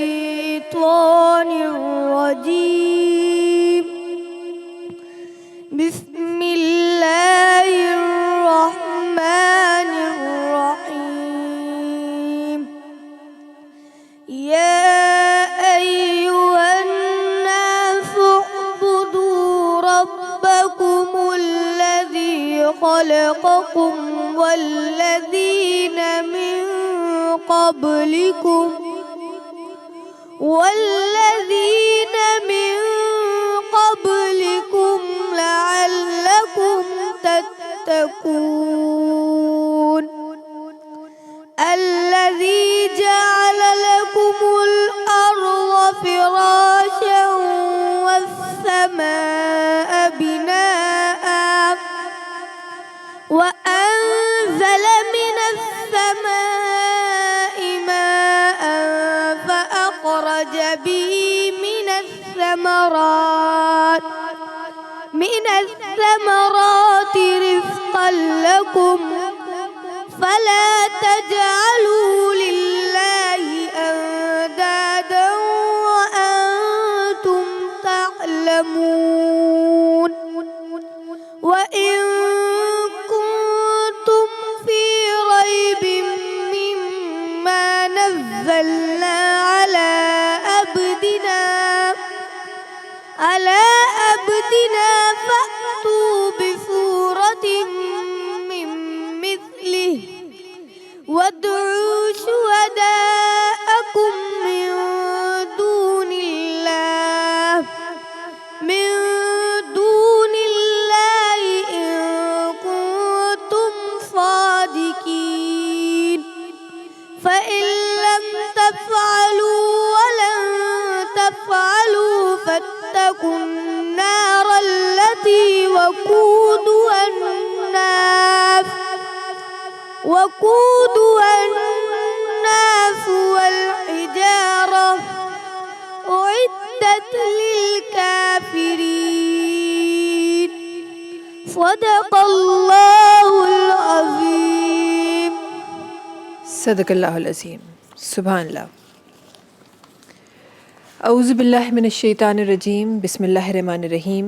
الشيطان الرجيم. بسم الله الرحمن الرحيم. يا أيها الناس اعبدوا ربكم الذي خلقكم والذين من قبلكم لعلكم تتقون. الذي جعل لكم الأرض فراشا والسماء بناء وأنزل من السماء ماء فأخرج به من الثمرات رزقا لكم فلا تجعلوا لله أندادا وأنتم تعلمون. وإن كنتم في ريب مما نزلنا على عبدنا فأتوا بسورة من مثله وادعوا شهداءكم من دون الله إن كنتم صادقين. فإن لم تفعلوا ولن تفعلوا فاتقوا النار التي وقودها الناس والحجارة أعدت للكافرين. صدق الله العظيم. صدق اللہ العظیم. سبحان اللہ. اعوذ باللہ من الشیطان الرجیم. بسم اللہ الرحمن الرحیم.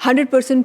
100%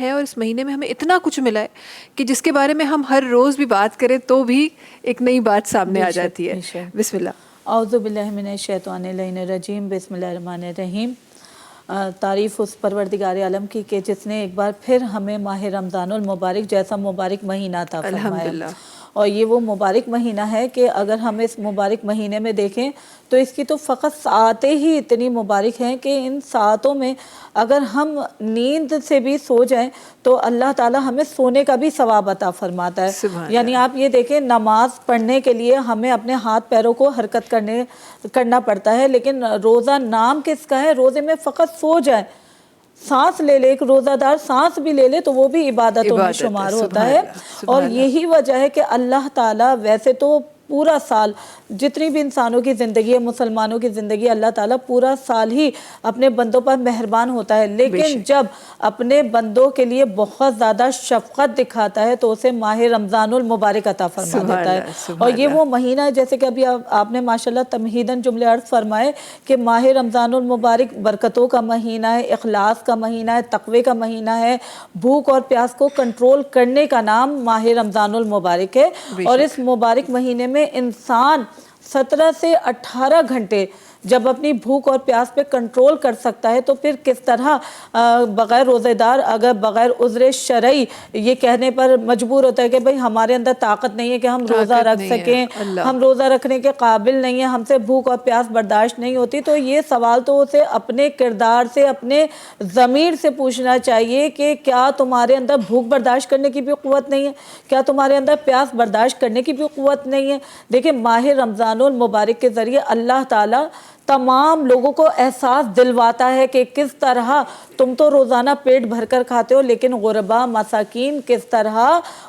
ہے اور اس مہینے میں ہمیں اتنا کچھ ملا ہے کہ جس کے بارے میں ہم ہر روز بھی بات کریں تو بھی ایک نئی بات سامنے آ جاتی ہے. بسم اللہ. اعوذ باللہ من الشیطان اللعین الرجیم. بسم اللہ الرحمن الرحیم. تعریف اس پروردگار عالم کی کہ جس نے ایک بار پھر ہمیں ماہ رمضان المبارک جیسا مبارک مہینہ عطا فرمایا. الحمدللہ. اور یہ وہ مبارک مہینہ ہے کہ اگر ہم اس مبارک مہینے میں دیکھیں تو اس کی تو فقط ساعتیں ہی اتنی مبارک ہیں کہ ان ساعتوں میں اگر ہم نیند سے بھی سو جائیں تو اللہ تعالی ہمیں سونے کا بھی ثواب عطا فرماتا ہے. یعنی آپ یہ دیکھیں نماز پڑھنے کے لیے ہمیں اپنے ہاتھ پیروں کو حرکت کرنا پڑتا ہے، لیکن روزہ نام کس کا ہے؟ روزے میں فقط سو جائیں، سانس لے لے، ایک روزہ دار سانس بھی لے لے تو وہ بھی عبادتوں میں شمار ہوتا ہے. اور یہی وجہ ہے کہ اللہ تعالیٰ ویسے تو پورا سال جتنی بھی انسانوں کی زندگی ہے، مسلمانوں کی زندگی، اللہ تعالیٰ پورا سال ہی اپنے بندوں پر مہربان ہوتا ہے، لیکن جب اپنے بندوں کے لیے بہت زیادہ شفقت دکھاتا ہے تو اسے ماہ رمضان المبارک عطا فرما دیتا ہے. اور یہ وہ مہینہ ہے جیسے کہ ابھی آپ نے ماشاءاللہ تمہیداً جملے عرض فرمائے کہ ماہ رمضان المبارک برکتوں کا مہینہ ہے، اخلاص کا مہینہ ہے، تقوی کا مہینہ ہے. بھوک اور پیاس کو کنٹرول کرنے کا نام ماہ رمضان المبارک ہے. اور اس مبارک مہینے میں انسان 17 سے 18 گھنٹے جب اپنی بھوک اور پیاس پہ کنٹرول کر سکتا ہے تو پھر کس طرح بغیر روزے دار اگر بغیر عذر شرعی یہ کہنے پر مجبور ہوتا ہے کہ بھئی ہمارے اندر طاقت نہیں ہے کہ ہم روزہ رکھ سکیں، ہم روزہ رکھنے کے قابل نہیں ہیں، ہم سے بھوک اور پیاس برداشت نہیں ہوتی، تو یہ سوال تو اسے اپنے کردار سے، اپنے ضمیر سے پوچھنا چاہیے کہ کیا تمہارے اندر بھوک برداشت کرنے کی بھی قوت نہیں ہے؟ کیا تمہارے اندر پیاس برداشت کرنے کی بھی قوت نہیں ہے؟ دیکھیں ماہ رمضان المبارک کے ذریعے اللہ تعالیٰ تمام لوگوں کو احساس دلواتا ہے کہ کس طرح تم تو روزانہ پیٹ بھر کر کھاتے ہو، لیکن غربا مساکین کس طرح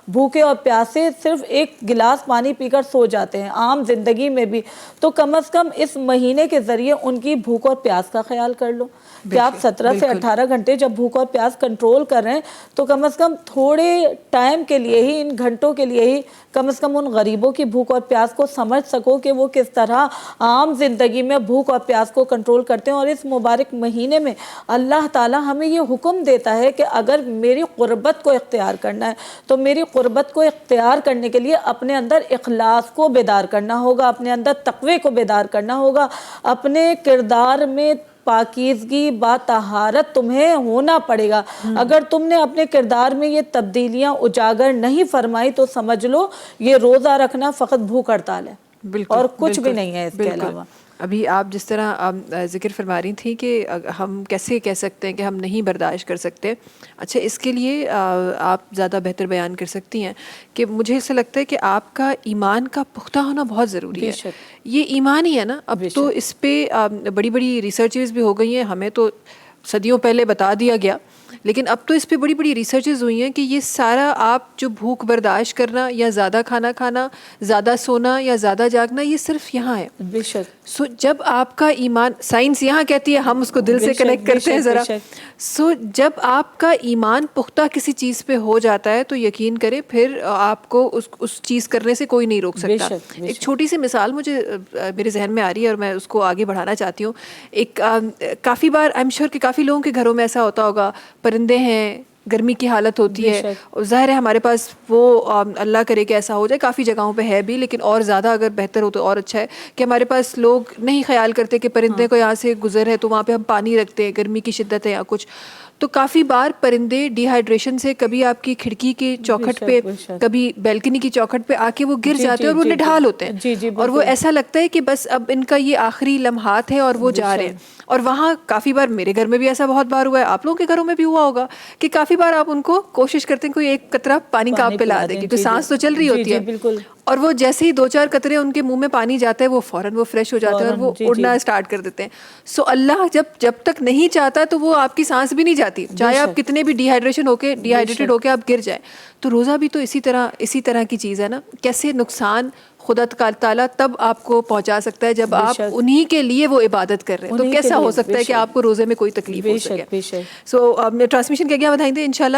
بھوکے اور پیاسے صرف ایک گلاس پانی پی کر سو جاتے ہیں عام زندگی میں بھی. تو کم از کم اس مہینے کے ذریعے ان کی بھوک اور پیاس کا خیال کر لو کہ آپ 17 سے 18 گھنٹے جب بھوک اور پیاس کنٹرول کر رہے ہیں تو کم از کم تھوڑے ٹائم کے لیے ہی، ان گھنٹوں کے لیے ہی کم از کم ان غریبوں کی بھوک اور پیاس کو سمجھ سکو کہ وہ کس طرح عام زندگی میں بھوک اور پیاس کو کنٹرول کرتے ہیں. اور اس مبارک مہینے میں اللہ تعالی ہمیں یہ حکم دیتا ہے کہ اگر میری قربت کو اختیار کرنا ہے تو میری قربت کو اختیار کرنے کے لیے اپنے اندر اخلاص کو بیدار کرنا ہوگا، اپنے اندر تقوی کو بیدار کرنا ہوگا، اپنے کردار میں پاکیزگی با طہارت تمہیں ہونا پڑے گا. اگر تم نے اپنے کردار میں یہ تبدیلیاں اجاگر نہیں فرمائی تو سمجھ لو یہ روزہ رکھنا فقط بھوک ہڑتال ہے اور کچھ بھی نہیں ہے اس کے علاوہ. ابھی آپ جس طرح ذکر فرما رہی تھیں کہ ہم کیسے کہہ سکتے ہیں کہ ہم نہیں برداشت کر سکتے. اچھا اس کے لیے آپ زیادہ بہتر بیان کر سکتی ہیں کہ مجھے ایسا لگتا ہے کہ آپ کا ایمان کا پختہ ہونا بہت ضروری ہے. یہ ایمان ہی ہے نا. اب تو اس پہ بڑی بڑی ریسرچز بھی ہو گئی ہیں، ہمیں تو صدیوں پہلے بتا دیا گیا، لیکن اب تو اس پہ بڑی بڑی ریسرچز ہوئی ہیں کہ یہ سارا آپ جو بھوک برداشت کرنا یا زیادہ کھانا کھانا، زیادہ سونا یا زیادہ جاگنا، یہ صرف یہاں ہے. بے شک. سو جب آپ کا ایمان، سائنس یہاں کہتی ہے، ہم اس کو دل سے کنیکٹ کرتے ہیں ذرا. سو جب آپ کا ایمان پختہ کسی چیز پہ ہو جاتا ہے تو یقین کریں پھر آپ کو اس چیز کرنے سے کوئی نہیں روک سکتا. ایک چھوٹی سی مثال مجھے میرے ذہن میں آ رہی ہے اور میں اس کو آگے بڑھانا چاہتی ہوں. ایک کافی بار آئی ایم شیور کہ کافی لوگوں کے گھروں میں ایسا ہوتا ہوگا، پرندے ہیں، گرمی کی حالت ہوتی ہے، اور ظاہر ہے ہمارے پاس وہ اللہ کرے کہ ایسا ہو جائے، کافی جگہوں پہ ہے بھی، لیکن اور زیادہ اگر بہتر ہو تو اور اچھا ہے کہ ہمارے پاس لوگ نہیں خیال کرتے کہ پرندے کو یہاں سے گزر ہے تو وہاں پہ ہم پانی رکھتے ہیں، گرمی کی شدت ہے یا کچھ. تو کافی بار پرندے ڈی ہائیڈریشن سے کبھی آپ کی کھڑکی کی چوکھٹ پہ، کبھی بیلکنی کی چوکھٹ پہ آ کے وہ گر جاتے ہیں اور وہ نڈھال ہوتے ہیں، اور وہ ایسا لگتا ہے کہ بس اب ان کا یہ آخری لمحات ہے اور وہ جا رہے ہیں. اور وہاں کافی بار میرے گھر میں بھی ایسا بہت بار ہوا ہے، آپ لوگوں کے گھروں میں بھی ہوا ہوگا کہ کافی بار آپ ان کو کوشش کرتے ہیں کوئی ایک قطرہ پانی کا آپ پلا دیں، کیونکہ سانس تو چل رہی ہوتی ہے، اور وہ جیسے ہی 2-4 قطرے ان کے منہ میں پانی جاتا ہے وہ فوراً وہ فریش ہو جاتے ہیں اور وہ اڑنا اسٹارٹ کر دیتے ہیں. سو اللہ جب تک نہیں چاہتا تو وہ آپ کی سانس بھی نہیں جاتی، چاہے آپ کتنے بھی ڈی ہائیڈریٹڈ ہو کے آپ گر جائیں. تو روزہ بھی تو اسی طرح کی چیز ہے نا. کیسے نقصان خدا تعالیٰ تب آپ کو پہنچا سکتا ہے جب آپ انہی کے لیے وہ عبادت کر رہے ہیں. تو کیسا ہو سکتا ہے کہ آپ کو روزے میں کوئی تکلیف ہو سکے. سو ٹرانسمیشن کے آگے بتائیں گے انشاءاللہ.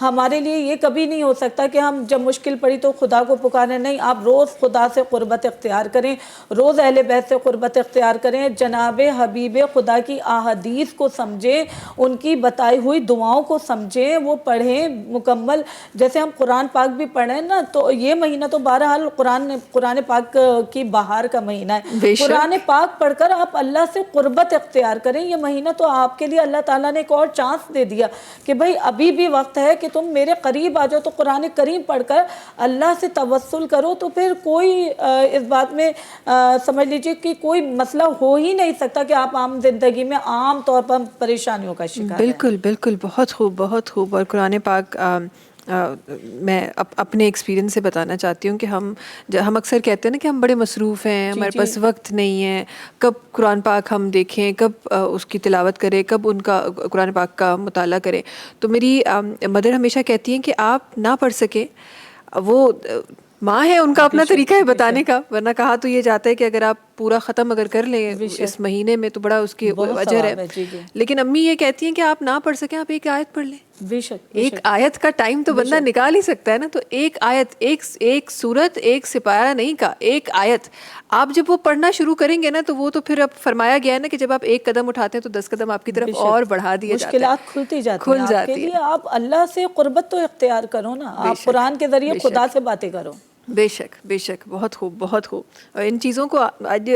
ہمارے لیے یہ کبھی نہیں ہو سکتا کہ ہم جب مشکل پڑی تو خدا کو پکاریں. نہیں, آپ روز خدا سے قربت اختیار کریں, روز اہل بیت سے قربت اختیار کریں, جناب حبیب خدا کی احادیث کو سمجھیں, ان کی بتائی ہوئی دعاؤں کو سمجھیں, وہ پڑھیں مکمل. جیسے ہم قرآن پاک بھی پڑھیں نا, تو یہ مہینہ تو بہرحال قرآن پاک کی بہار کا مہینہ ہے. قرآن پاک پڑھ کر آپ اللہ سے قربت اختیار کریں. یہ مہینہ تو آپ کے لیے اللہ تعالیٰ نے ایک اور چانس دے دیا کہ بھائی ابھی بھی وقت ہے کہ تم میرے قریب آ جاؤ. تو قرآن کریم پڑھ کر اللہ سے توسل کرو, تو پھر کوئی اس بات میں سمجھ لیجئے کہ کوئی مسئلہ ہو ہی نہیں سکتا کہ آپ عام زندگی میں عام طور پر پریشانیوں کا شکار ہیں. بالکل بالکل, بہت خوب بہت خوب. اور قرآن پاک میں اپنے ایکسپیرینس سے بتانا چاہتی ہوں کہ ہم اکثر کہتے ہیں نا کہ ہم بڑے مصروف ہیں, ہمارے پاس وقت نہیں ہے, کب قرآن پاک ہم دیکھیں, کب اس کی تلاوت کریں, کب ان کا قرآن پاک کا مطالعہ کریں. تو میری مدر ہمیشہ کہتی ہیں کہ آپ نہ پڑھ سکیں, وہ ماں ہے, ان کا اپنا طریقہ ہے بتانے کا, ورنہ کہا تو یہ جاتا ہے کہ اگر آپ پورا ختم اگر کر لیں اس مہینے میں تو بڑا اس کی اجر ہے. لیکن امی یہ کہتی ہیں کہ آپ نہ پڑھ سکیں, آپ ایک آیت پڑھ لیں. بے شک, ایک آیت کا ٹائم تو بندہ نکال ہی سکتا ہے نا. تو ایک آیت, ایک سورت, ایک سپارہ نہیں کا, ایک آیت آپ جب وہ پڑھنا شروع کریں گے نا, تو وہ تو پھر اب فرمایا گیا ہے نا کہ جب آپ ایک قدم اٹھاتے ہیں تو 10 قدم آپ کی طرف اور بڑھا دیا جاتا ہے. مشکلات کھلتی جاتی ہیں آپ کے لیے. آپ اللہ سے قربت تو اختیار کرو نا, آپ قرآن کے ذریعے خدا سے باتیں کرو. بے شک بے شک, بہت خوب بہت خوب. اور ان چیزوں کو اج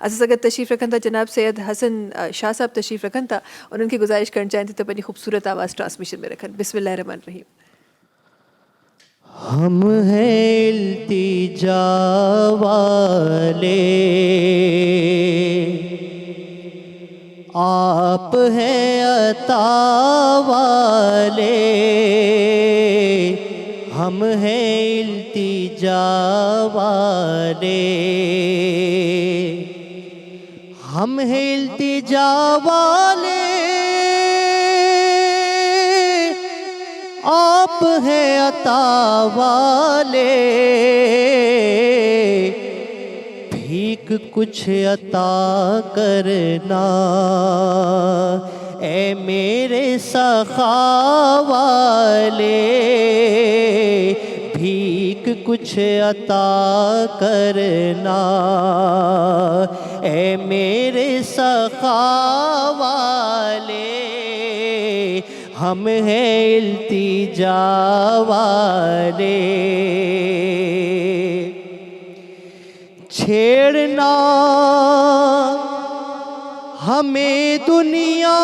اساں سگت تشریف رکھن تھا جناب سید حسن شاہ صاحب تشریف رکھن تھا, اور ان کی گزارش کرنا چاہیں تھے تو اپنی خوبصورت آواز ٹرانسمیشن میں رکھن. بسم اللہ الرحمن الرحیم. ہم ہیں التجا والے, آپ ہیں عطا والے, ہم ہیں التجا والے, ہم ہیں التجا والے, آپ ہیں عطا والے, بھیک کچھ عطا کرنا اے میرے سخا والے, بھیک کچھ عطا کرنا اے میرے سخا والے, ہم ہیں التجا والے. چھیڑنا ہمیں دنیا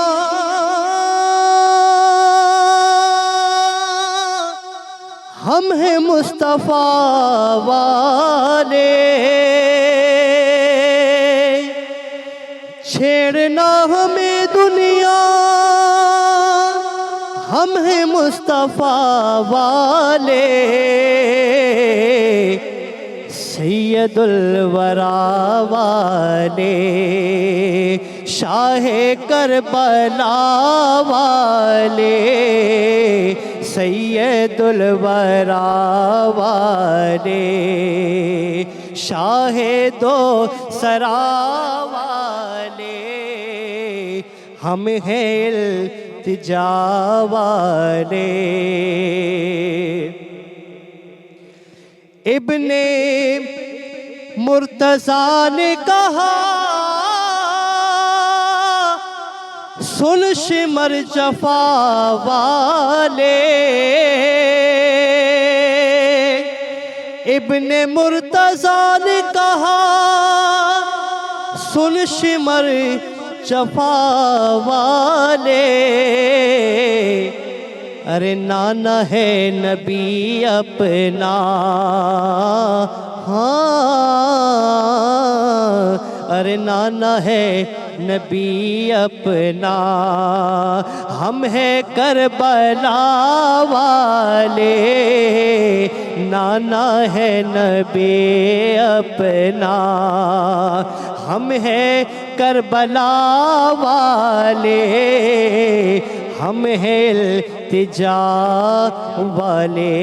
ہم ہیں مصطفیٰ والے, چھیڑنا ہمیں دنیا ہم ہیں مصطفیٰ والے, سید الورا والے, شاہ کربلا والے, سید الورا والے, شاہ دو سرا والے, ہم ہیں التجا والے. ابن مرتضیٰ نے کہا سن شمر جفا والے, ابن مرتضیٰ نے کہا سن شمر جفا والے, ارے نانا ہے نبی اپنا, ہاں ارے نانا ہے نبی اپنا, ہم ہیں کربلا والے, نانا ہے نبی اپنا, ہم ہیں کربلا والے, ہم ہیں التجا والے.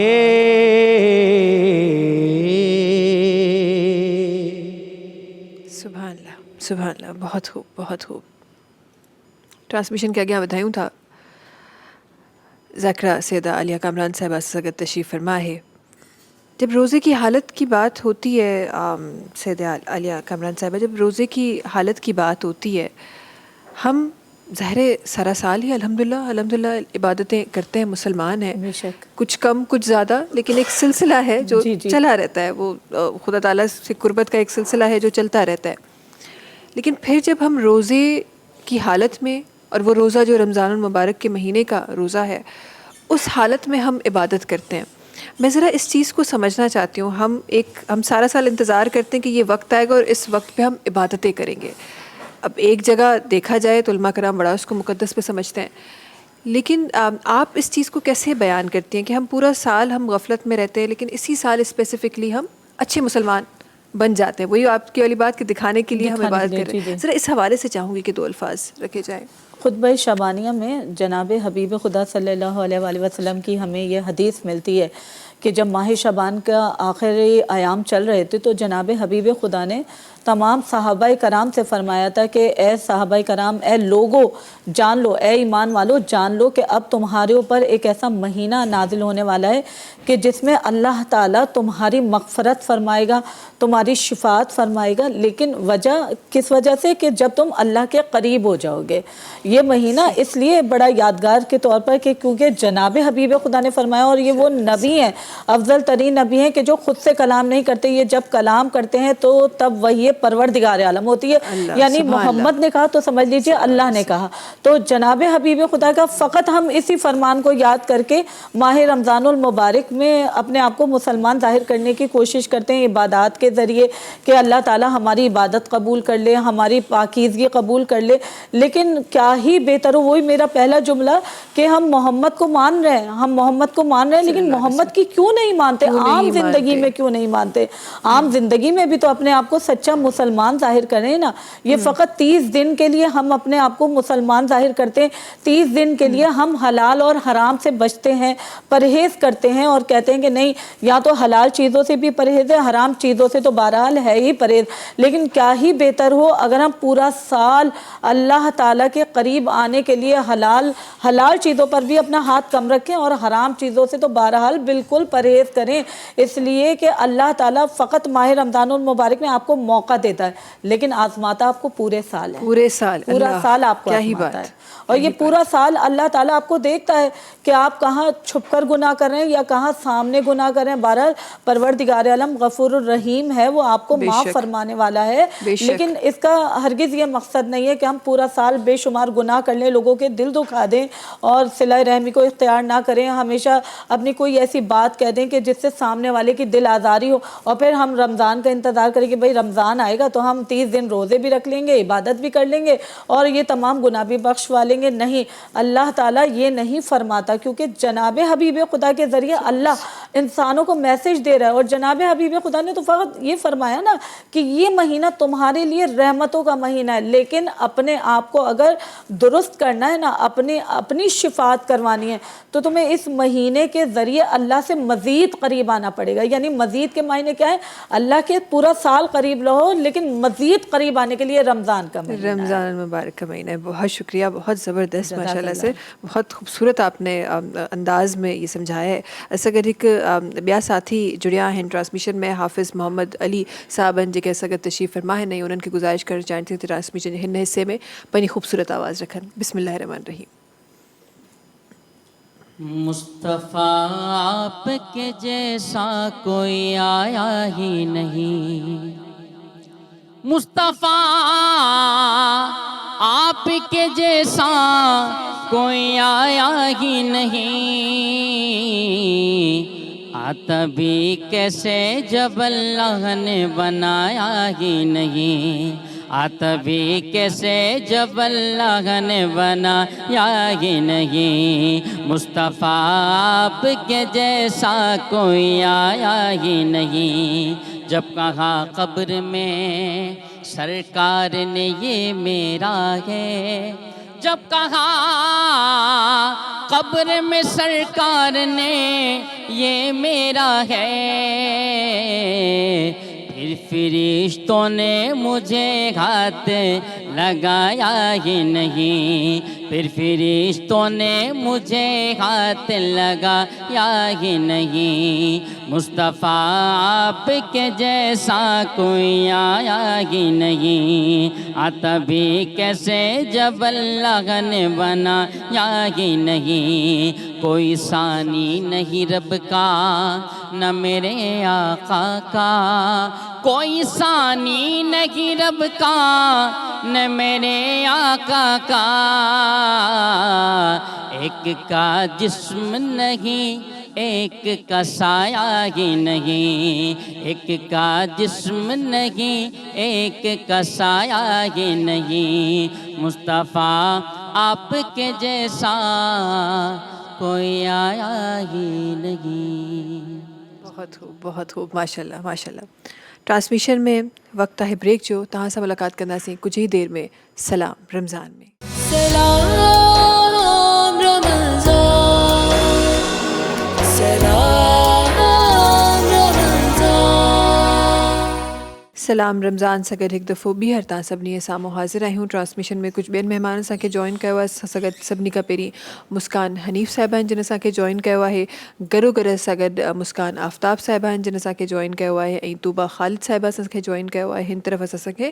سبحان اللہ سبحان اللہ, بہت خوب بہت خوب. ٹرانسمیشن کے آگے بدھائیوں تھا ذکرہ سیدہ عالیہ کامران صاحبہ سگت تشریف فرما ہے. جب روزے کی حالت کی بات ہوتی ہے سیدہ عالیہ کامران صاحبہ، جب روزے کی حالت کی بات ہوتی ہے، ہم ظاہر سارا سال ہی الحمدللہ عبادتیں کرتے ہیں، مسلمان ہیں، بے شک، کچھ کم کچھ زیادہ، لیکن ایک سلسلہ ہے جو چلا رہتا ہے، وہ خدا تعالیٰ سے قربت کا ایک سلسلہ ہے جو چلتا رہتا ہے. لیکن پھر جب ہم روزے کی حالت میں، اور وہ روزہ جو رمضان المبارک کے مہینے کا روزہ ہے، اس حالت میں ہم عبادت کرتے ہیں. میں ذرا اس چیز کو سمجھنا چاہتی ہوں. ہم سارا سال انتظار کرتے ہیں کہ یہ وقت آئے گا اور اس وقت پہ ہم عبادتیں کریں گے. اب ایک جگہ دیکھا جائے تو علماء کرام بڑا اس کو مقدس پہ سمجھتے ہیں، لیکن آپ اس چیز کو کیسے بیان کرتی ہیں کہ ہم پورا سال ہم غفلت میں رہتے ہیں، لیکن اسی سال اسپیسیفکلی ہم اچھے مسلمان بن جاتے ہیں؟ وہی آپ کی والی بات کہ دکھانے کے لیے ہم عبادت کر رہے ہیں. ذرا اس حوالے سے چاہوں گی کہ 2 الفاظ رکھے جائیں. خطبہ شعبانیہ میں جناب حبیب خدا صلی اللہ علیہ وآلہ وسلم کی ہمیں یہ حدیث ملتی ہے کہ جب ماہ شعبان کا آخری ایام چل رہے تھے تو جناب حبیب خدا نے تمام صحابہ کرام سے فرمایا تھا کہ اے صحابہ کرام، اے لوگو جان لو، اے ایمان والو جان لو کہ اب تمہارے اوپر ایک ایسا مہینہ نازل ہونے والا ہے کہ جس میں اللہ تعالیٰ تمہاری مغفرت فرمائے گا، تمہاری شفاعت فرمائے گا. لیکن وجہ کس وجہ سے؟ کہ جب تم اللہ کے قریب ہو جاؤ گے. یہ مہینہ اس لیے بڑا یادگار کے طور پر کہ کیونکہ جناب حبیب خدا نے فرمایا، اور یہ وہ نبی ہیں، افضل ترین نبی ہیں کہ جو خود سے کلام نہیں کرتے. یہ جب کلام کرتے ہیں تو تب وہی پروردگار عالم ہوتی ہے، یعنی محمد نے کہا تو سمجھ لیجئے اللہ نے کہا. تو جناب حبیب خدا کا فقط ہم اسی فرمان کو یاد کر کے ماہ رمضان المبارک میں اپنے آپ کو مسلمان ظاہر کرنے کی کوشش کرتے ہیں عبادات کے ذریعے کہ اللہ تعالیٰ ہماری عبادت قبول کر لے، ہماری پاکیزگی قبول کر لے. لیکن کیا ہی بہتر ہو، وہی میرا پہلا جملہ کہ ہم محمد کو مان رہے ہیں، ہم محمد کو مان رہے ہیں، لیکن محمد کی کیوں نہیں مانتے؟ عام زندگی میں کیوں نہیں مانتے؟ عام زندگی میں بھی تو اپنے آپ کو سچا مسلمان ظاہر کریں نا. یہ فقط 30 دن کے لیے ہم اپنے آپ کو مسلمان ظاہر کرتے ہیں. 30 دن کے لیے ہم حلال اور حرام سے بچتے ہیں، پرہیز کرتے ہیں اور کہتے ہیں کہ نہیں، یا تو حلال چیزوں سے بھی پرہیز ہے، حرام چیزوں سے تو بہرحال ہے ہی پرہیز. لیکن کیا ہی بہتر ہو اگر ہم پورا سال اللہ تعالیٰ کے قریب آنے کے لیے حلال چیزوں پر بھی اپنا ہاتھ کم رکھیں اور حرام چیزوں سے تو بہرحال بالکل پرہیز کریں. اس لیے کہ اللہ تعالیٰ فقط ماہ رمضان المبارک میں آپ کو موقع دیتا ہے، لیکن آزماتا آپ کو پورے سال ہے. پورا سال آپ کو آزماتا ہے. اور یہ پورا سال اللہ تعالیٰ آپ کو دیکھتا ہے کہ آپ کہاں چھپ کر گناہ کر رہے ہیں یا کہاں سامنے گناہ کر رہے ہیں. بہرحال پروردگار عالم غفور الرحیم ہے، وہ آپ کو معاف فرمانے والا ہے. لیکن اس کا ہرگز یہ مقصد نہیں ہے کہ ہم پورا سال بے شمار گناہ کر لیں، لوگوں کے دل دکھا دیں اور صلہ رحمی کو اختیار نہ کریں، ہمیشہ اپنی کوئی ایسی بات کہہ دیں کہ جس سے سامنے والے کی دل آزاری ہو، اور پھر ہم رمضان کا انتظار کریں کہ بھئی رمضان آئے گا تو ہم 30 دن روزے بھی رکھ لیں گے، عبادت بھی کر لیں گے اور یہ تمام گناہ بھی بخشوا لیں گے. نہیں، اللہ تعالیٰ یہ نہیں فرماتا، کیونکہ جناب حبیب خدا کے ذریعے اللہ انسانوں کو میسج دے رہا ہے. اور جناب حبیب خدا نے تو فقط یہ فرمایا نا کہ یہ مہینہ تمہارے لیے رحمتوں کا مہینہ ہے، لیکن اپنے آپ کو اگر درست کرنا ہے نا، اپنی شفاعت کروانی ہے، تو تمہیں اس مہینے کے ذریعے اللہ سے مزید قریب آنا پڑے گا. یعنی مزید کے معنی کیا ہے؟ اللہ کے پورا سال قریب رہو، لیکن مزید قریب آنے کے لیے رمضان کا مہینہ، رمضان المبارک کا مہینہ ہے. بہت شکریہ، بہت زبردست، ماشاءاللہ سے بہت خوبصورت آپ نے انداز میں یہ سمجھایا ہے. اگر ایک بیا ساتھی جڑیا ہیں ٹرانسمیشن میں، حافظ محمد علی صاحب جی کے سگت تشریف فرما ہے نہیں، انہوں کی گزارش کرنا چاہتے تھے ٹرانسمیشن ہن حصے میں پنی خوبصورت آواز رکھن. بسم اللہ الرحمن الرحیم. مصطفیٰ آپ کے جیسا کوئی آیا ہی نہیں، مصطفیٰ آپ کے جیسا کوئی آیا ہی نہیں. آتا بھی کیسے جب اللہ نے بنایا ہی نہیں، آتا بھی کیسے جب اللہ نے بنایا ہی نہیں. مصطفیٰ آپ کے جیسا کوئی آیا ہی نہیں. جب کہا قبر میں سرکار نے یہ میرا ہے، جب کہا قبر میں سرکار نے یہ میرا ہے، پھر پھر فرشتوں نے مجھے ہاتھ لگایا ہی نہیں، پھر فرشتوں نے مجھے ہاتھ لگایا ہی نہیں، مصطفیٰ آپ کے جیسا کوئی آیا ہی نہیں، آتا بھی کیسے جب اللہ نے بنایا ہی نہیں، کوئی ثانی نہیں رب کا نہ میرے آقا کا، کوئی ثانی نہیں رب کا نہ میرے آقا کا، ایک کا جسم نہیں ایک کا سایہ ہی نہیں، ایک کا جسم نہیں ایک کا سایہ ہی نہیں، مصطفیٰ آپ کے جیسا کوئی آیا ہی نہیں۔ بہت خوب ماشاءاللہ ماشاءاللہ۔ ٹرانسمیشن میں وقت ہے بریک جو تہاں سے ملاقات کرنا سی کچھ ہی دیر میں سلام رمضان میں۔ سلام رمضان، سلام رمضان۔ سلام رمضان سگد ایک دفعہ بیہر تا سبنی سامو حاضر آئی ہوں ٹرانسمیشن میں کچھ بین مہمان سا کے جوائن کیا ہوا سگد سبنی کا پیری مسکان حنیف صاحبان جن سا کے جوائن کیا ہوا ہے، گرو گر سگد مسکان آفتاب صاحبان جن سا کے جوائن کیا ہوا ہے، طوبہ خالد صاحبہ سا کے جوائن کیا ہوا ہے، ہن طرف سا کے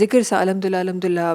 ذکر سا الحمدللہ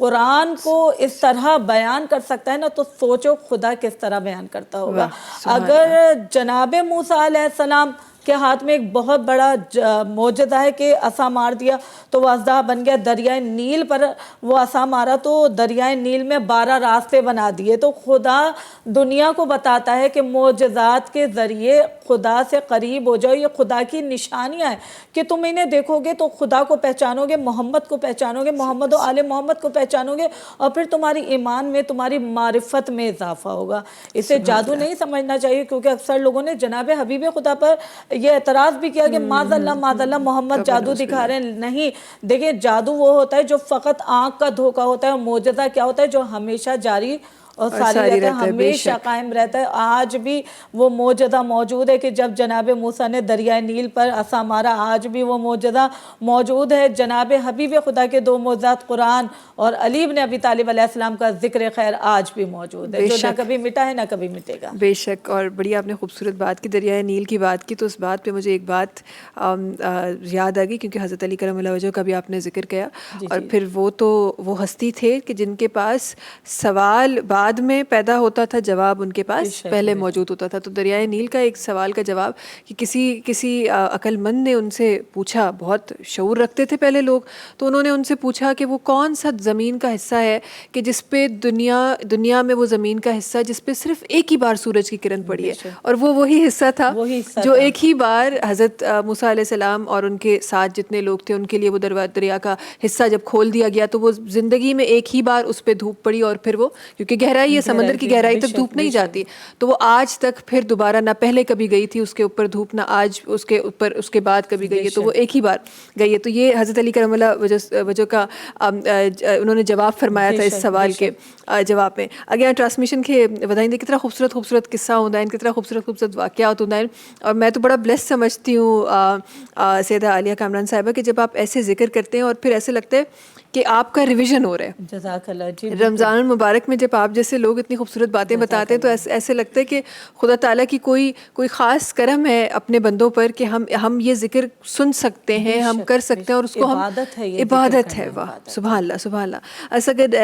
قرآن کو اس طرح بیان کر سکتا ہے نا، تو سوچو خدا کس طرح بیان کرتا ہوگا. اگر جناب موسیٰ علیہ السلام کے ہاتھ میں ایک بہت بڑا معجزہ ہے کہ عصا مار دیا تو وہ اژدہا بن گیا، دریائے نیل پر وہ عصا مارا تو دریائے نیل میں 12 راستے بنا دیے. تو خدا دنیا کو بتاتا ہے کہ معجزات کے ذریعے خدا سے قریب ہو جاؤ. یہ خدا کی نشانیاں ہیں کہ تم انہیں دیکھو گے تو خدا کو پہچانو گے، محمد کو پہچانو گے، محمد و آل محمد کو پہچانو گے، اور پھر تمہاری ایمان میں، تمہاری معرفت میں اضافہ ہوگا. اسے جادو نہیں سمجھنا چاہیے، کیونکہ اکثر لوگوں نے جناب حبیب خدا پر یہ اعتراض بھی کیا کہ معاذ اللہ محمد جادو دکھا رہے ہیں. نہیں، دیکھیں جادو وہ ہوتا ہے جو فقط آنکھ کا دھوکا ہوتا ہے، اور معجزہ کیا ہوتا ہے جو ہمیشہ جاری اور ساری رہتا ہے، ہمیشہ قائم رہتا ہے. آج بھی وہ معجزہ موجود ہے کہ جب جناب موسیٰ نے دریائے نیل پر عصا مارا، آج بھی وہ معجزہ موجود ہے. جناب حبیب خدا کے 2 معجزات قرآن اور علی بن ابی طالب علیہ السلام کا ذکر خیر آج بھی موجود ہے، جو نہ کبھی مٹا ہے نہ کبھی مٹے گا. بے شک. اور بڑی آپ نے خوبصورت بات کی، دریائے نیل کی بات کی، تو اس بات پہ مجھے ایک بات یاد آ گئی، کیونکہ حضرت علی کرم اللہ وجہ کا بھی آپ نے ذکر کیا. اور پھر وہ ہستی تھے کہ جن کے پاس سوال بعد میں پیدا ہوتا تھا، جواب ان کے پاس پہلے موجود ہوتا تھا. تو دریائے نیل کا ایک سوال کا جواب کہ کسی عقل مند نے ان سے پوچھا، بہت شعور رکھتے تھے پہلے لوگ، تو انہوں نے ان سے پوچھا کہ وہ کون سا زمین کا حصہ ہے کہ جس پہ دنیا میں وہ زمین کا حصہ جس پہ صرف ایک ہی بار سورج کی کرن پڑی ہے. اور وہ وہی حصہ تھا جو ایک ہی بار حضرت موسیٰ علیہ السلام اور ان کے ساتھ جتنے لوگ تھے ان کے لیے وہ دریا کا حصہ جب کھول دیا گیا تو وہ زندگی میں ایک ہی بار اس پہ دھوپ پڑی، اور پھر وہ کیونکہ گہرائی ہے، سمندر کی گہرائی تک دھوپ نہیں جاتی، تو وہ آج تک پھر دوبارہ نہ پہلے کبھی گئی تھی اس کے اوپر دھوپ، نہ آج اس کے اوپر اس کے بعد کبھی گئی ہے، تو وہ ایک ہی بار گئی ہے. تو یہ حضرت علی کرم اللہ وجہ کا انہوں نے جواب فرمایا تھا اس سوال کے جواب میں. اگے ٹرانسمیشن کے بتائیں دے کتنا خوبصورت قصہ ہوتا ہے، کتنا خوبصورت واقعات ہوتا ہے. اور میں تو بڑا بلیس سمجھتی ہوں سیدہ عالیہ کامران صاحبہ کہ جب آپ ایسے ذکر کرتے ہیں اور پھر ایسے لگتا ہے کہ آپ کا ریویژن ہو رہا ہے. جزاک اللہ. جی رمضان المبارک میں جب آپ جیسے لوگ اتنی خوبصورت باتیں بتاتے ہیں تو ایسے لگتا ہے کہ خدا تعالیٰ کی کوئی خاص کرم ہے اپنے بندوں پر کہ ہم یہ ذکر سن سکتے ہیں، ہم کر سکتے ہیں، اور اس کو ہم عبادت ہے. واہ سبحان اللہ سبحان اللہ. اساں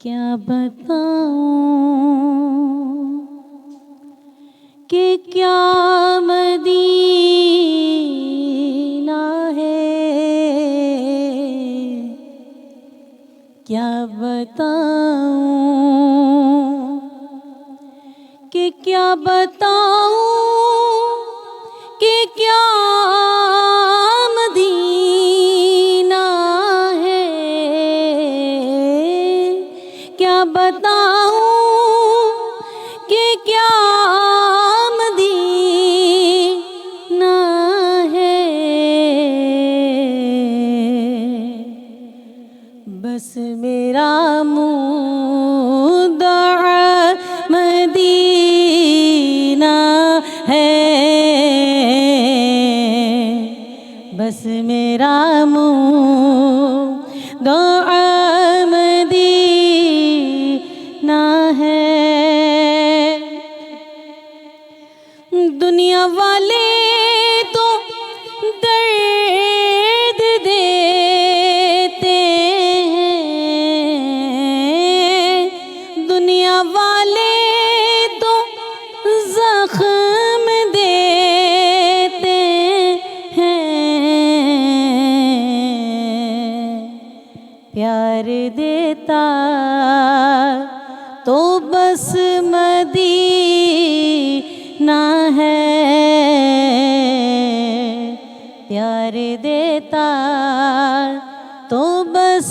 کیا بتاؤں کہ کیا مدینہ ہے، کیا بتاؤں کہ کیا بتاؤں کہ کیا مدینہ ہے، کیا بتاؤں کہ کیا مدینہ ہے. بس میرا منہ دعا مدینہ ہے، بس میرا منہ دعا مدینہ ہے. دنیا والے تو درد دیتے ہیں، دنیا والے تو زخم دیتے ہیں، پیار دیتا تو بس مدینہ ہے، پیار دیتا تو بس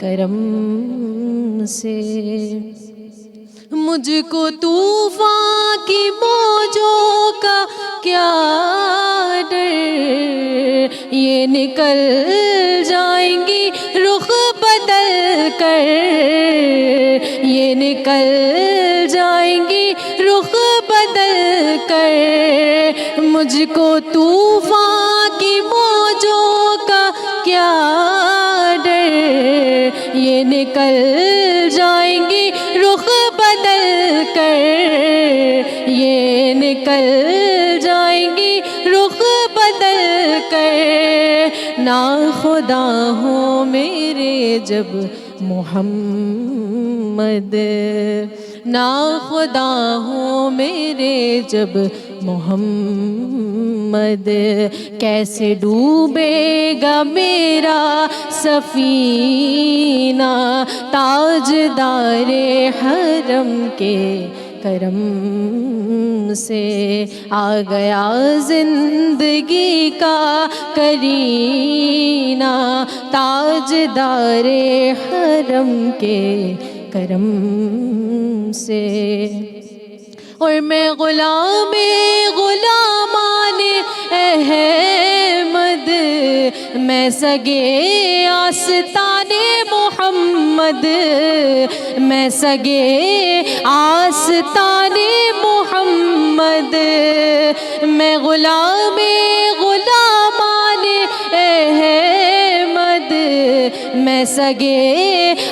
کرم سے. مجھ کو طوفان کی موجوں کا کیا ڈر، یہ نکل جائیں گی رخ بدل کر، یہ نکل جائیں گی رخ بدل کر. مجھ کو طوفان کی موجوں کا کیا ڈر، یہ نکل جائیں گی رخ بدل کر، یہ نکل جائیں گی رخ بدل کر. نا خدا ہو میرے جب محمد، نا خدا ہو میرے جب محمد، کیسے ڈوبے گا میرا سفینہ. تاجدار حرم کے کرم سے آ گیا زندگی کا کرینہ. تاجدار حرم کے کرم سے. اور میں غلام غلامان احمد، میں سگے آستان محمد، میں سگے آستان محمد. میں غلام غلامان احمد، میں سگے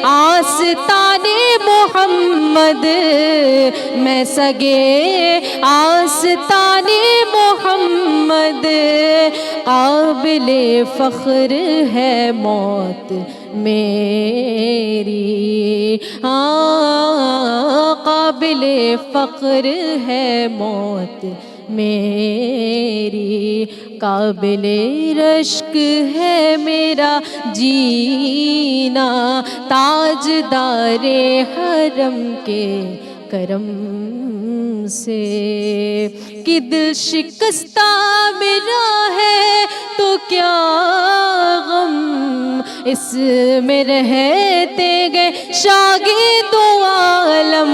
آستان محمد، میں سگے آستان محمد. قابل فخر ہے موت میری، قابل فخر ہے موت میری. قابل رشک ہے میرا جینا. تاجدار حرم کے کرم سے. کہ دل شکستہ میرا ہے تو کیا غم، اس میں رہتے گئے شاگرد عالم،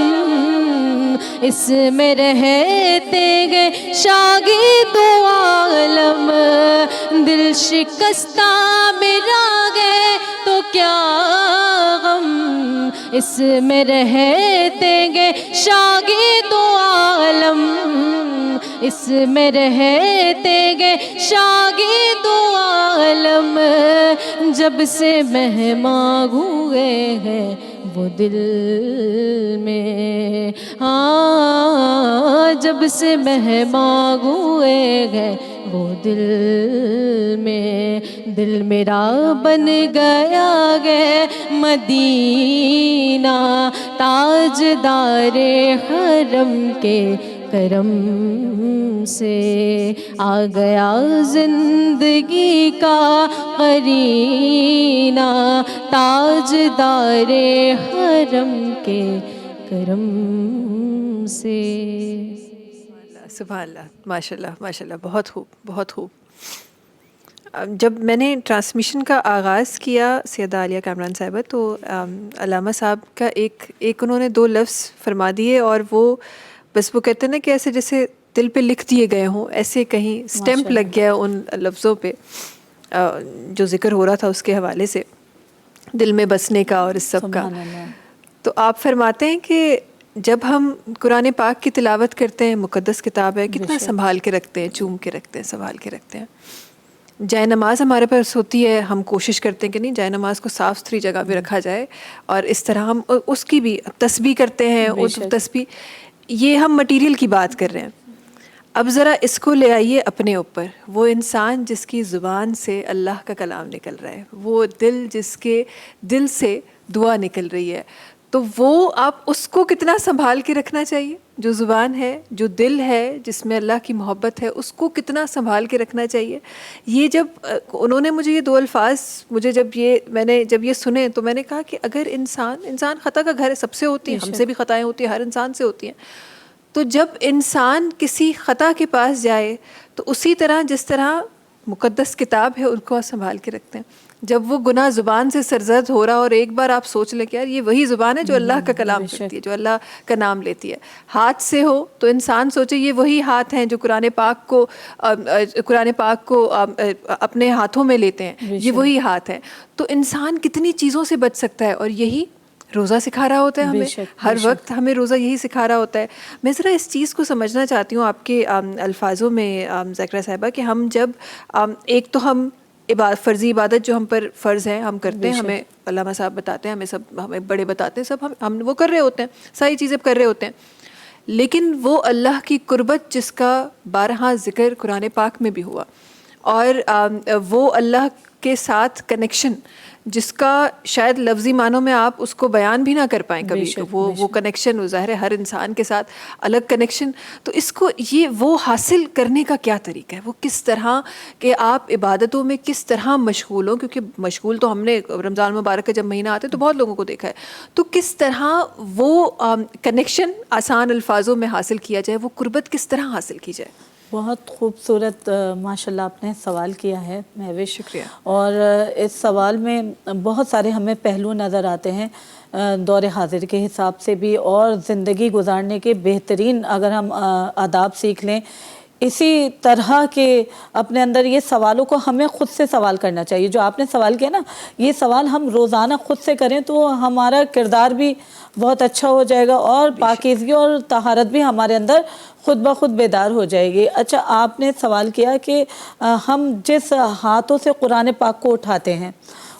اس میں رہتے گئے شاگرد عالم. دل شکستہ میرا گئے تو کیا غم، اس میں رہتے گئے شاگرد عالم، اس میں رہتے گئے شاگرد عالم. جب سے مہماں ہوئے ہیں وہ دل میں، جب سے مہماں ہوئے ہیں وہ دل میں. دل میرا بن گیا گے مدینہ. تاجدار حرم کے کرم سے آ گیا زندگی کا قرینہ. تاجدار حرم کے کرم سے. سبحان اللہ، ماشاء اللہ ماشاء اللہ، بہت خوب بہت خوب. جب میں نے ٹرانسمیشن کا آغاز کیا سیدہ عالیہ کامران صاحبہ، تو علامہ صاحب کا ایک انہوں نے 2 لفظ فرما دیے، اور وہ بس وہ کہتے ہیں نا کہ ایسے جیسے دل پہ لکھ دیے گئے ہوں، ایسے کہیں سٹیمپ لگ گیا ان لفظوں پہ جو ذکر ہو رہا تھا اس کے حوالے سے، دل میں بسنے کا اور اس سب کا. تو آپ فرماتے ہیں کہ جب ہم قرآن پاک کی تلاوت کرتے ہیں، مقدس کتاب ہے، کتنا سنبھال کے رکھتے ہیں، چوم کے رکھتے ہیں، سنبھال کے رکھتے ہیں. جائے نماز ہمارے پاس ہوتی ہے، ہم کوشش کرتے ہیں کہ نہیں جائے نماز کو صاف ستھری جگہ پہ رکھا جائے، اور اس طرح ہم اس کی بھی تسبیح کرتے ہیں. اس تسبیح، یہ ہم مٹیریل کی بات کر رہے ہیں. اب ذرا اس کو لے آئیے اپنے اوپر. وہ انسان جس کی زبان سے اللہ کا کلام نکل رہا ہے، وہ دل جس کے دل سے دعا نکل رہی ہے، تو وہ آپ اس کو کتنا سنبھال کے رکھنا چاہیے. جو زبان ہے، جو دل ہے، جس میں اللہ کی محبت ہے، اس کو کتنا سنبھال کے رکھنا چاہیے. یہ جب انہوں نے مجھے یہ 2 الفاظ میں نے جب یہ سنے، تو میں نے کہا کہ اگر انسان خطا کا گھر ہے، سب سے ہوتی ہیں، ہم سے بھی خطائیں ہوتی ہیں، ہر انسان سے ہوتی ہیں. تو جب انسان کسی خطا کے پاس جائے تو اسی طرح جس طرح مقدس کتاب ہے ان کو سنبھال کے رکھتے ہیں. جب وہ گناہ زبان سے سرزد ہو رہا اور ایک بار آپ سوچ لیں کہ یار یہ وہی زبان ہے جو اللہ کا کلام کرتی ہے، جو اللہ کا نام لیتی ہے. ہاتھ سے ہو تو انسان سوچے یہ وہی ہاتھ ہیں جو قرآن پاک کو اپنے ہاتھوں میں لیتے ہیں، یہ وہی ہاتھ ہیں. تو انسان کتنی چیزوں سے بچ سکتا ہے، اور یہی روزہ سکھا رہا ہوتا ہے ہمیں. ہر وقت ہمیں روزہ یہی سکھا رہا ہوتا ہے. میں ذرا اس چیز کو سمجھنا چاہتی ہوں آپ کے الفاظوں میں ذاکرہ صاحبہ، کہ ہم جب ایک تو ہم فرضی عبادت جو ہم پر فرض ہے ہم کرتے ہیں، ہمیں علامہ صاحب بتاتے ہیں، ہمیں بڑے بتاتے ہیں، سب ہم وہ کر رہے ہوتے ہیں، ساری چیزیں کر رہے ہوتے ہیں. لیکن وہ اللہ کی قربت جس کا بارہا ذکر قرآن پاک میں بھی ہوا، اور وہ اللہ کے ساتھ کنیکشن جس کا شاید لفظی معنوں میں آپ اس کو بیان بھی نہ کر پائیں کبھی، وہ کنیکشن، وہ ظاہر ہے ہر انسان کے ساتھ الگ کنیکشن. تو اس کو وہ حاصل کرنے کا کیا طریقہ ہے؟ وہ کس طرح کہ آپ عبادتوں میں کس طرح مشغول ہوں، کیونکہ مشغول تو ہم نے رمضان مبارک کا جب مہینہ آتا ہے تو بہت لوگوں کو دیکھا ہے. تو کس طرح وہ کنیکشن آسان الفاظوں میں حاصل کیا جائے، وہ قربت کس طرح حاصل کی جائے؟ بہت خوبصورت ماشاءاللہ آپ نے سوال کیا ہے مہوش، شکریہ. اور اس سوال میں بہت سارے ہمیں پہلو نظر آتے ہیں دور حاضر کے حساب سے بھی، اور زندگی گزارنے کے بہترین اگر ہم آداب سیکھ لیں اسی طرح کے اپنے اندر یہ سوالوں کو ہمیں خود سے سوال کرنا چاہیے. جو آپ نے سوال کیا نا، یہ سوال ہم روزانہ خود سے کریں تو ہمارا کردار بھی بہت اچھا ہو جائے گا، اور پاکیزگی اور طہارت بھی ہمارے اندر خود بخود بیدار ہو جائے گی. اچھا، آپ نے سوال کیا کہ ہم جس ہاتھوں سے قرآن پاک کو اٹھاتے ہیں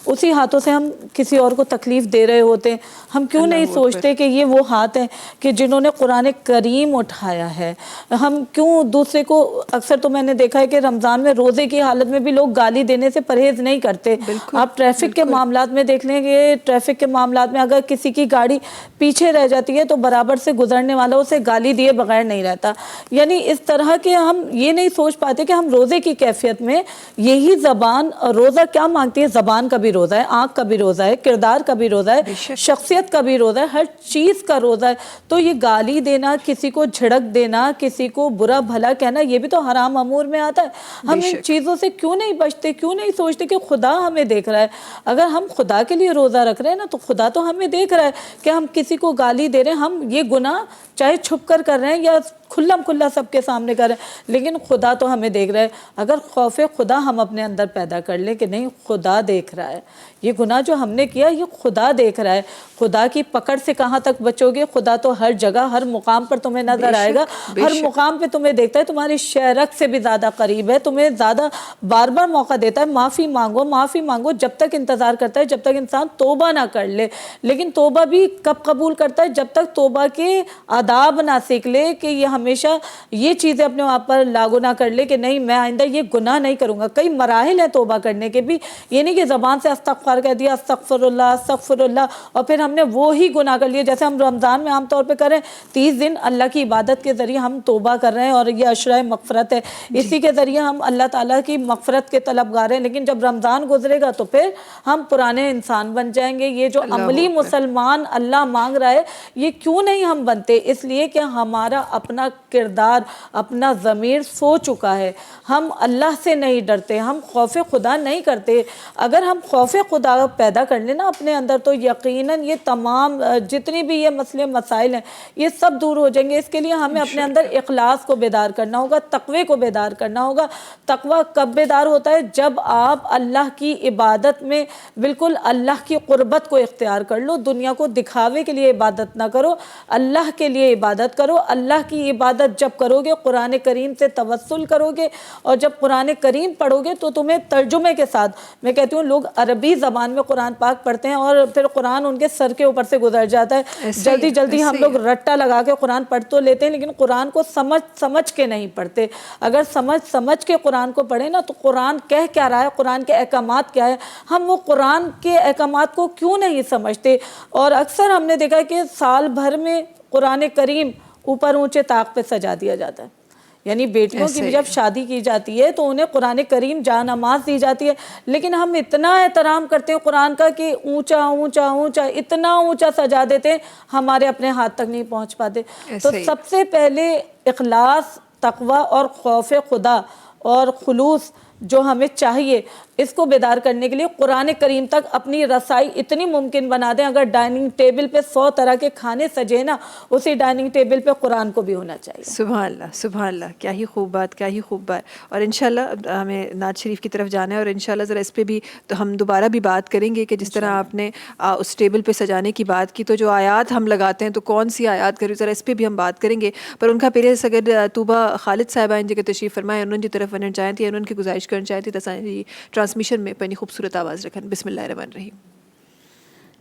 اسی ہاتھوں سے ہم کسی اور کو تکلیف دے رہے ہوتے ہیں. ہم کیوں نہیں سوچتے کہ یہ وہ ہاتھ ہیں کہ جنہوں نے قرآن کریم اٹھایا ہے؟ ہم کیوں دوسرے کو، اکثر تو میں نے دیکھا ہے کہ رمضان میں روزے کی حالت میں بھی لوگ گالی دینے سے پرہیز نہیں کرتے. آپ ٹریفک کے معاملات میں دیکھ لیں کہ ٹریفک کے معاملات میں اگر کسی کی گاڑی پیچھے رہ جاتی ہے تو برابر سے گزرنے والا اسے گالی دیے بغیر نہیں رہتا. یعنی اس طرح کے ہم یہ نہیں سوچ پاتے کہ ہم روزے کی کیفیت میں یہی زبان، روزہ کیا مانگتی ہے؟ زبان کا بھی روزہ ہے، آنکھ کا بھی روزہ ہے، کردار کا بھی روزہ ہے، شخصیت کا بھی روزہ ہے، ہر چیز کا روزہ ہے. تو یہ گالی دینا، کسی کو جھڑک دینا، کسی کو برا بھلا کہنا، یہ بھی تو حرام امور میں آتا ہے. ہم ان چیزوں سے کیوں نہیں بچتے؟ کیوں نہیں سوچتے کہ خدا ہمیں دیکھ رہا ہے؟ اگر ہم خدا کے لیے روزہ رکھ رہے ہیں نا تو خدا تو ہمیں دیکھ رہا ہے کہ ہم کسی کو گالی دے رہے ہیں. ہم یہ گناہ چاہے چھپ کر رہے ہیں یا کھلم کھلا سب کے سامنے کر رہے ہیں، لیکن خدا تو ہمیں دیکھ رہا ہے. اگر خوف خدا ہم اپنے اندر پیدا کر لیں کہ نہیں خدا دیکھ رہا ہے، یہ گناہ جو ہم نے کیا یہ خدا دیکھ رہا ہے. خدا کی پکڑ سے کہاں تک بچو گے؟ خدا تو ہر جگہ ہر مقام پر تمہیں نظر آئے گا، ہر مقام پہ تمہیں دیکھتا ہے، تمہاری شہرک سے بھی زیادہ قریب ہے، تمہیں زیادہ بار بار موقع دیتا ہے. معافی مانگو، معافی مانگو، جب تک انتظار کرتا ہے جب تک انسان توبہ نہ کر لے. لیکن توبہ بھی کب قبول کرتا ہے؟ جب تک توبہ کے آداب نہ سیکھ لے کہ یہ ہمیشہ یہ چیزیں اپنے آپ پر لاگو نہ کر لے کہ نہیں میں آئندہ یہ گناہ نہیں کروں گا. کئی مراحل ہیں توبہ کرنے کے بھی، یہ نہیں کہ زبان سے استغفار کہہ دیا استغفر اللہ اور پھر ہم نے وہی گناہ کر لیے. جیسے ہم رمضان میں عام طور پہ کریں 30 دن اللہ کی عبادت کے ذریعے ہم توبہ کر رہے ہیں اور یہ عشرہ مغفرت ہے، اسی کے ذریعے ہم اللہ تعالیٰ کی مغفرت کے طلبگار ہیں. لیکن جب رمضان گزرے گا تو پھر ہم پرانے انسان بن جائیں گے. یہ جو عملی مسلمان اللہ مانگ رہا ہے یہ کیوں نہیں ہم بنتے؟ اس لیے کہ ہمارا اپنا کردار، اپنا ضمیر سو چکا ہے. ہم اللہ سے نہیں ڈرتے، ہم خوف خدا نہیں کرتے. اگر ہم خوف خدا پیدا کر لیں نا اپنے اندر تو یقیناً یہ تمام جتنی بھی یہ مسئلے مسائل ہیں یہ سب دور ہو جائیں گے. اس کے لیے ہمیں اپنے اندر اخلاص کو بیدار کرنا ہوگا، تقوی کو بیدار کرنا ہوگا. تقوی کب بیدار ہوتا ہے؟ جب آپ اللہ کی عبادت میں بالکل اللہ کی قربت کو اختیار کر لو. دنیا کو دکھاوے کے لیے عبادت نہ کرو، اللہ کے لیے عبادت کرو. اللہ کی عبادت جب کرو گے قرآن کریم سے توسل کرو گے، اور جب قرآن کریم پڑھو گے تو تمہیں ترجمے کے ساتھ، میں کہتی ہوں لوگ عربی زبان میں قرآن پاک پڑھتے ہیں اور پھر قرآن ان کے سر کے اوپر سے گزر جاتا ہے. جلدی جلدی ہم لوگ رٹا لگا کے قرآن پڑھ تو لیتے ہیں لیکن قرآن کو سمجھ کے نہیں پڑھتے. اگر سمجھ کے قرآن کو پڑھیں نا تو قرآن کہہ کیا رہا ہے، قرآن کے احکامات کیا ہے، ہم وہ قرآن کے احکامات کو کیوں نہیں سمجھتے. اور اکثر ہم نے دیکھا کہ سال بھر میں قرآن کریم اوپر اونچے طاق پہ سجا دیا جاتا ہے. یعنی بیٹیوں کی جب شادی کی جاتی ہے تو انہیں قرآن کریم جا نماز دی جاتی ہے، لیکن ہم اتنا احترام کرتے ہیں قرآن کا کہ اونچا اونچا اونچا اتنا اونچا سجا دیتے ہیں ہمارے اپنے ہاتھ تک نہیں پہنچ پاتے. تو سب سے پہلے اخلاص، تقوی اور خوف خدا اور خلوص جو ہمیں چاہیے اس کو بیدار کرنے کے لیے قرآن کریم تک اپنی رسائی اتنی ممکن بنا دیں. اگر ڈائننگ ٹیبل پہ 100 طرح کے کھانے سجے نا, اسی ڈائننگ ٹیبل پہ قرآن کو بھی ہونا چاہیے. سبحان اللہ, سبحان اللہ, کیا ہی خوب بات, کیا ہی خوب بات. اور انشاءاللہ ہمیں نعت شریف کی طرف جانا ہے, اور انشاءاللہ ذرا اس پہ بھی تو ہم دوبارہ بھی بات کریں گے کہ جس طرح آپ نے اس ٹیبل پہ سجانے کی بات کی, تو جو آیات ہم لگاتے ہیں تو کون سی آیات کریں, ذرا اس پہ بھی ہم بات کریں گے. پر ان کا پہلے اگر طوبہ خالد صاحبہ ان جگہ تشریف فرمائے انہوں جی طرف ونن چاہیں تھی, انہوں کی گزارش کرنا چاہیں تھی تصانی ٹرانسمیشن میں پنی خوبصورت آواز رکھن. بسم اللہ الرحمن الرحیم.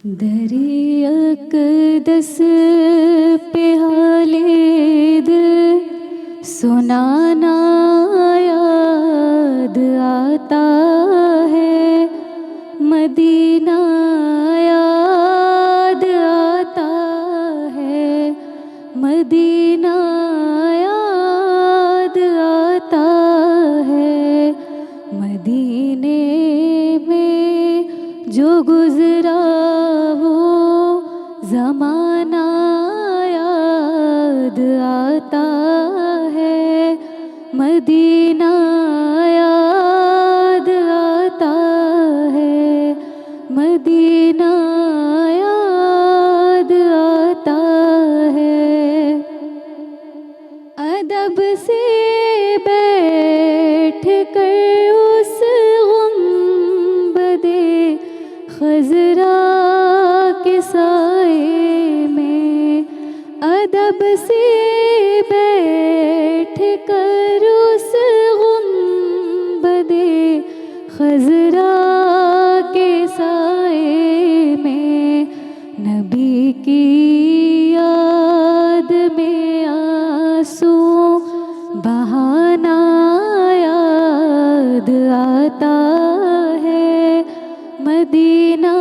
دری اقدس پہ حالِ دل سنانا یاد آتا ہے, مدینہ یاد آتا ہے, مدینہ یاد آتا ہے, مدینے میں جو گزرا وہ زمانہ یاد آتا ہے, مدینہ یاد آتا ہے, مدینہ یاد آتا ہے. ادب سے بیٹھ کر اس گنبدِ خضرا کے سائے میں, ادب سے بیٹھ کر اس گنبدِ خضرا کے سائے میں, نبی کی یاد میں آنسو بہانا یاد آتا ہے, مدینہ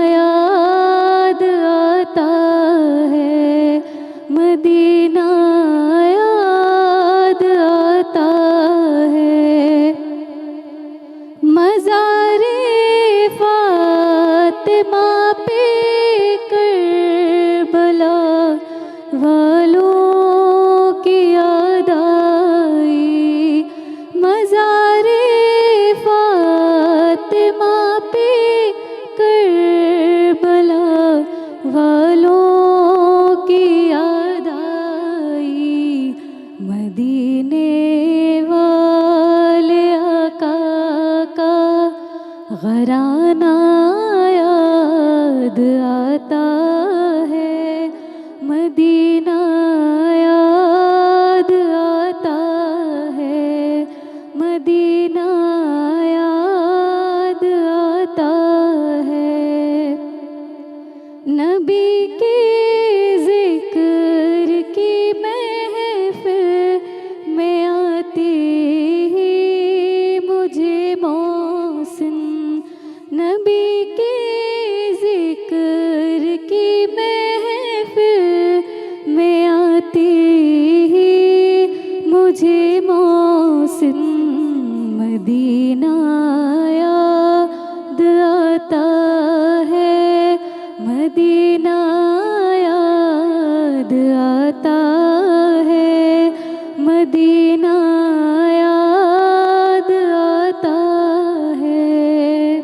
یاد آتا ہے, مدینہ یاد آتا ہے. مزار فاطمہ پہ کربلا والوں کی یاد آئی, مزار فاطمہ پہ کربلا والوں کی یاد آئی, مدینے والے آقا کا غرانہ یاد آتا ہے, مدینہ یاد آتا ہے, مدینہ یاد آتا ہے. نبی کے ذکر کی محفل میں آتی ہی مجھے محسن, نبی کے ذکر کی محفل میں آتی ہی مجھے محسن, مدینہ یاد آتا ہے, مدینہ یاد آتا ہے, مدینہ یاد آتا ہے.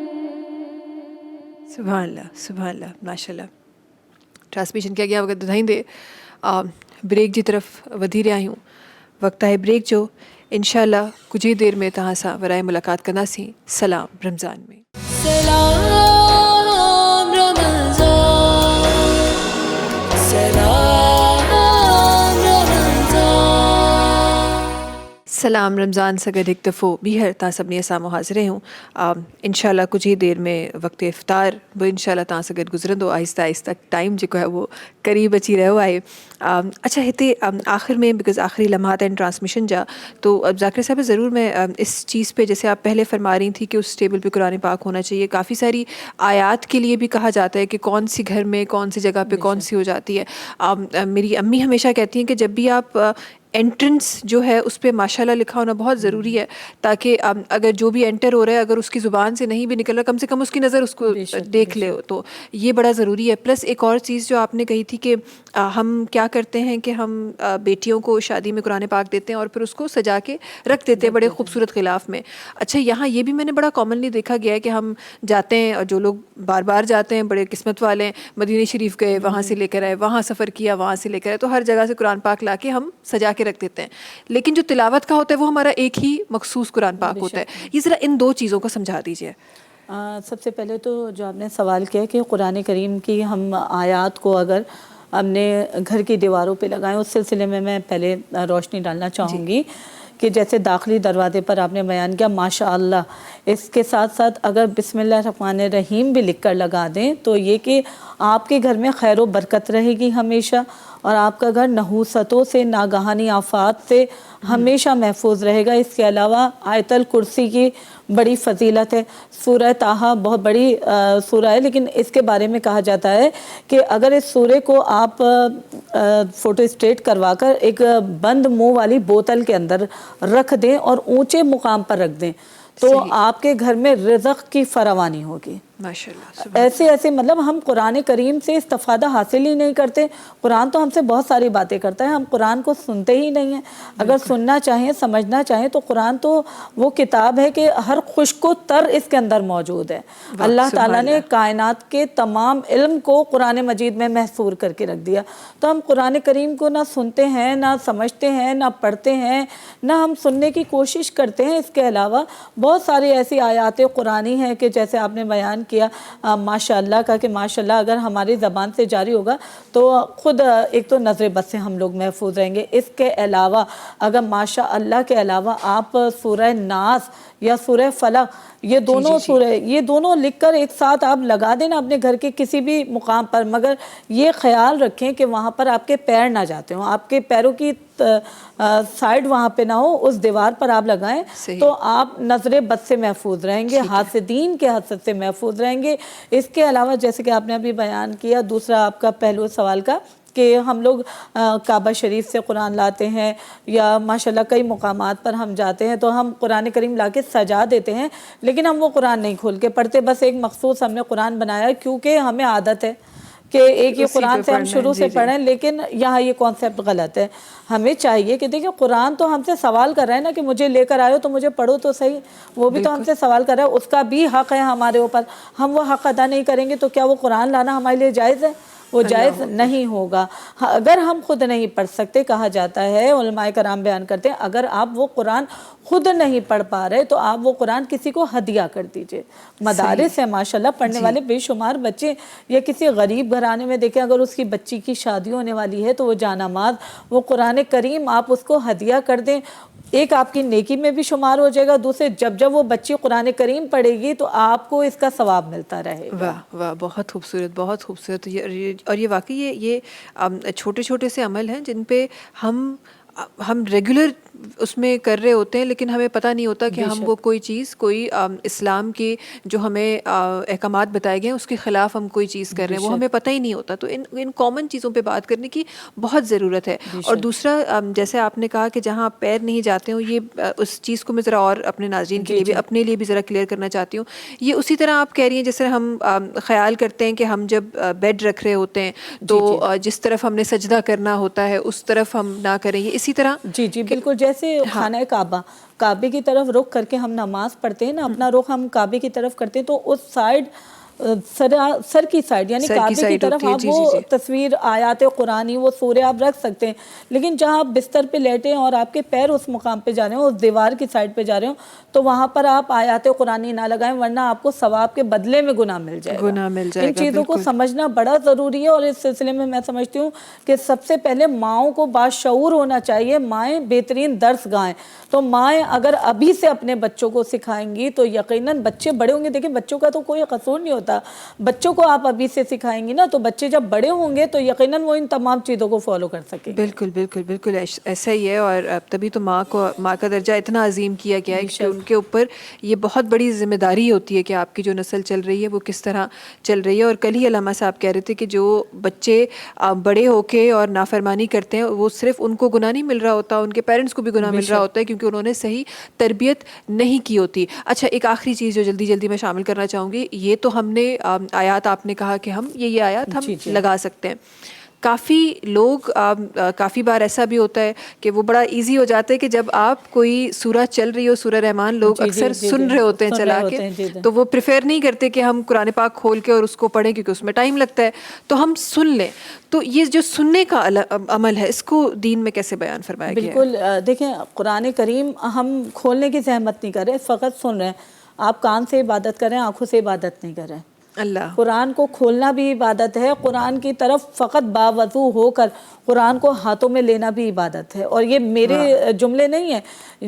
سبحان اللہ, سبحان اللہ, ماشاء اللہ. ٹرانسمیشن کیا گیا وقت دھائیں دے بریک جی طرف ودھی رہا ہوں. وقت ہے بریک جو انشاءاللہ کچھ ہی دیر میں تہاں سا ورائے ملاقات کرنا سی. سلام رمضان میں. سلام رمضان, سلام رمضان. سلام رمضان سگد ایک دفعہ بیہر تا سب نے سامو حاضرے ہوں. انشاءاللہ کچھ ہی دیر میں وقت افطار وہ انشاءاللہ تا سگد گزرن دو آہستہ آہستہ ٹائم جو ہے وہ قریب اچھی رہو آئے. اچھا ہتے آخر میں بیکاز آخری لمحات ہیں ٹرانسمیشن جا, تو اب ذاکر صاحب ضرور میں اس چیز پہ جیسے آپ پہلے فرما رہی تھی کہ اس ٹیبل پہ قرآن پاک ہونا چاہیے, کافی ساری آیات کے لیے بھی کہا جاتا ہے کہ کون سی گھر میں کون سی جگہ پہ کون سی ہو جاتی ہے. میری امی ہمیشہ کہتی ہیں کہ جب بھی آپ انٹرنس جو ہے اس پہ ماشاءاللہ لکھا ہونا بہت ضروری ہے، تاکہ اگر جو بھی انٹر ہو رہا ہے اگر اس کی زبان سے نہیں بھی نکل رہا، کم سے کم اس کی نظر اس کو دیکھ لے، تو یہ بڑا ضروری ہے۔ پلس ایک اور چیز جو آپ نے کہی تھی کہ ہم کیا کرتے ہیں کہ ہم بیٹیوں کو شادی میں قرآن پاک دیتے ہیں اور پھر اس کو سجا کے رکھ دیتے ہیں بڑے خوبصورت غلاف میں۔ اچھا، یہاں یہ بھی میں نے بڑا کامنلی دیکھا گیا ہے کہ ہم جاتے ہیں، اور جو لوگ بار بار جاتے ہیں بڑے قسمت والے ہیں، مدینہ شریف گئے، وہاں سے لے کر آئے، وہاں سفر کیا، وہاں سے لے کر آئے، تو ہر جگہ سے قرآن پاک لا کے ہم سجا کے رکھ دیتے ہیں، لیکن جو تلاوت کا ہوتا ہے وہ ہمارا ایک ہی مخصوص قرآن پاک ہوتا ہے۔ یہ ذرا ان دو چیزوں کو سمجھا دیجیے۔ سب سے پہلے تو جو آپ نے سوال کیا کہ قرآن کریم کی ہم آیات کو اگر ہم نے گھر کی دیواروں پہ لگائیں، اس سلسلے میں پہلے روشنی ڈالنا چاہوں گی کہ جیسے داخلی دروازے پر آپ نے بیان کیا ماشاء اللہ، اس کے ساتھ ساتھ اگر بسم اللہ الرحمن الرحیم بھی لکھ کر لگا دیں تو یہ کہ آپ کے گھر میں خیر و برکت رہے گی ہمیشہ، اور آپ کا گھر نحوستوں سے، ناگہانی آفات سے ہمیشہ محفوظ رہے گا۔ اس کے علاوہ آیت الکرسی کی بڑی فضیلت ہے۔ سورہ طٰہٰ بہت بڑی سورہ ہے، لیکن اس کے بارے میں کہا جاتا ہے کہ اگر اس سورے کو آپ فوٹو اسٹیٹ کروا کر ایک بند منہ والی بوتل کے اندر رکھ دیں اور اونچے مقام پر رکھ دیں تو آپ کے گھر میں رزق کی فراوانی ہوگی۔ ماشاءاللہ، ایسے مطلب ہم قرآن کریم سے استفادہ حاصل ہی نہیں کرتے۔ قرآن تو ہم سے بہت ساری باتیں کرتا ہے، ہم قرآن کو سنتے ہی نہیں ہیں۔ اگر سننا چاہیں، سمجھنا چاہیں تو قرآن تو وہ کتاب ہے کہ ہر خشک و تر اس کے اندر موجود ہے۔ اللہ تعالیٰ نے کائنات کے تمام علم کو قرآن مجید میں محصور کر کے رکھ دیا، تو ہم قرآن کریم کو نہ سنتے ہیں، نہ سمجھتے ہیں، نہ پڑھتے ہیں، نہ ہم سننے کی کوشش کرتے ہیں۔ اس کے علاوہ بہت ساری ایسی آیات قرآنی ہیں کہ جیسے آپ نے بیان کیا ماشاءاللہ کا، کہ ماشاءاللہ اگر ہماری زبان سے جاری ہوگا تو خود ایک تو نظر بد سے ہم لوگ محفوظ رہیں گے۔ اس کے علاوہ اگر ماشاءاللہ کے علاوہ آپ سورہ ناس یا سورہ فلق، یہ دونوں سورہ، یہ دونوں لکھ کر ایک ساتھ آپ لگا دینا اپنے گھر کے کسی بھی مقام پر، مگر یہ خیال رکھیں کہ وہاں پر آپ کے پیر نہ جاتے ہوں، آپ کے پیروں کی سائڈ وہاں پہ نہ ہو، اس دیوار پر آپ لگائیں تو آپ نظر بد سے محفوظ رہیں گے، حاسدین کے حسد سے محفوظ رہیں گے۔ اس کے علاوہ جیسے کہ آپ نے ابھی بیان کیا دوسرا آپ کا پہلو سوال کا کہ ہم لوگ کعبہ شریف سے قرآن لاتے ہیں یا ماشاءاللہ کئی مقامات پر ہم جاتے ہیں تو ہم قرآن کریم لا کے سجا دیتے ہیں، لیکن ہم وہ قرآن نہیں کھول کے پڑھتے، بس ایک مخصوص ہم نے قرآن بنایا ہے کیونکہ ہمیں عادت ہے کہ ایک یہ قرآن سے ہم شروع سے پڑھیں، لیکن یہاں یہ کانسیپٹ غلط ہے۔ ہمیں چاہیے کہ دیکھیں قرآن تو ہم سے سوال کر رہا ہے نا کہ مجھے لے کر آئے تو مجھے پڑھو تو صحیح، وہ بھی تو ہم سے سوال کر رہا ہے، اس کا بھی حق ہے ہمارے اوپر۔ ہم وہ حق ادا نہیں کریں گے تو کیا وہ قرآن لانا ہمارے لیے جائز ہے؟ وہ جائز نہیں ہوگا۔ اگر ہم خود نہیں پڑھ سکتے، کہا جاتا ہے، علماء کرام بیان کرتے ہیں، اگر آپ وہ قرآن خود نہیں پڑھ پا رہے تو آپ وہ قرآن کسی کو ہدیہ کر دیجئے۔ مدارس ہیں ماشاءاللہ پڑھنے والے بے شمار بچے، یا کسی غریب گھرانے میں دیکھیں اگر اس کی بچی کی شادی ہونے والی ہے تو وہ جانماز، وہ قرآن کریم آپ اس کو ہدیہ کر دیں، ایک آپ کی نیکی میں بھی شمار ہو جائے گا، دوسرے جب وہ بچی قرآن کریم پڑھے گی تو آپ کو اس کا ثواب ملتا رہے گا۔ واہ واہ، بہت خوبصورت، بہت خوبصورت۔ اور یہ واقعی یہ چھوٹے چھوٹے سے عمل ہیں جن پہ ہم ریگولر اس میں کر رہے ہوتے ہیں، لیکن ہمیں پتہ نہیں ہوتا کہ ہم وہ کوئی چیز، کوئی اسلام کے جو ہمیں احکامات بتائے گئے ہیں اس کے خلاف ہم کوئی چیز کر رہے ہیں، وہ ہمیں پتہ ہی نہیں ہوتا۔ تو ان کامن چیزوں پہ بات کرنے کی بہت ضرورت ہے۔ اور دوسرا جیسے آپ نے کہا کہ جہاں پیر نہیں جاتے ہوں، یہ اس چیز کو میں ذرا اور اپنے ناظرین کے لیے بھی، اپنے لیے بھی ذرا کلیئر کرنا چاہتی ہوں۔ یہ اسی طرح آپ کہہ رہی ہیں جس طرح ہم خیال کرتے ہیں کہ ہم جب بیڈ رکھ رہے ہوتے ہیں تو جس طرف ہم نے سجدہ کرنا ہوتا ہے اس طرف ہم نہ کریں، یہ اسی طرح؟ جی بالکل، جیسے خانہ کعبے کی طرف رخ کر کے ہم نماز پڑھتے ہیں نا، اپنا رخ ہم کعبے کی طرف کرتے ہیں تو اس سائڈ سر کی سائڈ یعنی کعبے کی طرف آپ وہ تصویر، آیات قرآنی، وہ سورہ آپ رکھ سکتے ہیں، لیکن جہاں آپ بستر پہ لیٹے ہیں اور آپ کے پیر اس مقام پہ جا رہے ہوں، اس دیوار کی سائڈ پہ جا رہے ہوں، تو وہاں پر آپ آیات قرآنی نہ لگائیں، ورنہ آپ کو ثواب کے بدلے میں گناہ مل جائے گا۔ ان چیزوں کو سمجھنا بڑا ضروری ہے، اور اس سلسلے میں سمجھتی ہوں کہ سب سے پہلے ماؤں کو باشعور ہونا چاہیے، مائیں بہترین درس گاہیں۔ تو مائیں اگر ابھی سے اپنے بچوں کو سکھائیں گی تو یقیناً بچے بڑے ہوں گے۔ دیکھیں بچوں کا تو کوئی قصور نہیں ہوتا، ہوتا. بچوں کو آپ ابھی سے سکھائیں گی نا تو بچے جب بڑے ہوں گے تو یقیناً وہ ان تمام چیزوں کو فالو کر سکیں. بالکل بالکل بالکل ایسا ہی ہے. اور تبھی تو ماں کا درجہ اتنا عظیم کیا گیا ہے کہ ان کے اوپر یہ بہت بڑی ذمہ داری ہوتی ہے کہ آپ کی جو نسل چل رہی ہے وہ کس طرح چل رہی ہے. اور کل ہی علامہ صاحب کہہ رہے تھے کہ جو بچے بڑے ہو کے اور نافرمانی کرتے ہیں وہ صرف ان کو گناہ نہیں مل رہا ہوتا, ان کے پیرنٹس کو بھی گناہ مل رہا ہوتا ہے کیونکہ انہوں نے صحیح تربیت نہیں کی ہوتی. اچھا, ایک آخری چیز جو جلدی جلدی میں شامل کرنا چاہوں گی, یہ تو ہم نے آیات, آپ نے کہا کہ ہم یہ آیات ہم لگا سکتے ہیں. کافی لوگ کافی بار ایسا بھی ہوتا ہے کہ وہ بڑا ایزی ہو جاتا ہے کہ جب آپ کوئی سورہ چل رہی ہو, سورہ رحمان, لوگ اکثر سن رہے ہوتے ہیں چلا کے, تو وہ پریفر نہیں کرتے کہ ہم قرآن پاک کھول کے اور اس کو پڑھیں کیونکہ اس میں ٹائم لگتا ہے, تو ہم سن لیں. تو یہ جو سننے کا عمل ہے اس کو دین میں کیسے بیان فرمایا گیا ہے؟ بالکل, دیکھیں قرآن کریم ہم کھولنے کی زحمت نہیں کر رہے, فقط سن رہے ہیں. آپ کان سے عبادت کریں, آنکھوں سے عبادت نہیں کر رہے. اللہ, قرآن کو کھولنا بھی عبادت ہے, قرآن کی طرف فقط باوضو ہو کر قرآن کو ہاتھوں میں لینا بھی عبادت ہے. اور یہ میرے جملے نہیں ہیں,